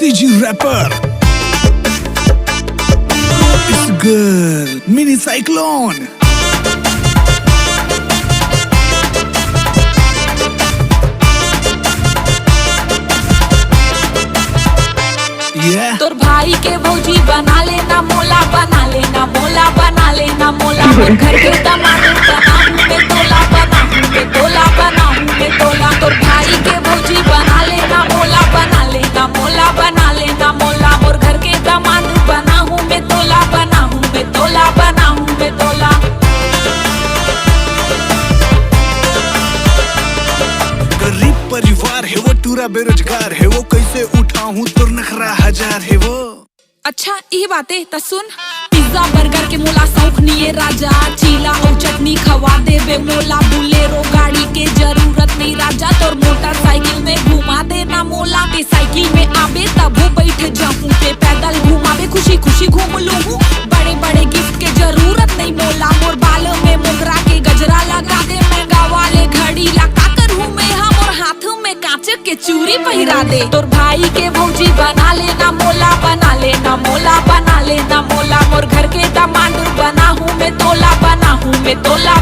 CG rapper. It's a girl, mini cyclone. Yeah. तोर भाई के भौजी बना लेना मोला, बना लेना मोला, बना लेना मोला। और घर के दामाद बनाऊं मैं तोला, बनाऊं मैं तोला, बनाऊं मैं तोला। तोर भाई के भौजी बना लेना मोला, बना लेना मोला, बना लेना मोला। और घर के दामाद बनाऊं मैं तोला, बनाऊं मैं तोला, बनाऊं मैं तोला। गरीब परिवार है वो, टूरा बेरोजगार है वो, कैसे उठाऊं तुर नखरा हजार है वो। अच्छा ये बातें त सुन, पिज्जा बर्गर के मोला शौक नहीं राजा, चीला और चटनी खवा देबे मोला। बुलेरो गाड़ी के जरूरत नहीं राजा, तोर मोटरसाइकिल में घुमा देना मोला। ते साइकिल में आबे तब बैठ जाऊं, ते पैदल घुमावे खुशी खुशी घूम लूं। बड़े बड़े गिफ्ट के जरूरत नहीं मोला, मोर बाल में मोगरा के गजरा लगा दे। महंगा वाले घड़ी लगा कर हूँ मैं, हम और हाथों में कांच के चूड़ी पहिरा दे। तोर भाई के भौजी बना लेना मोला, बना लेना मोला, बना लेना मोला। मोर घर के दामाद बना हूँ मैं तोला, बना हूँ मैं तोला।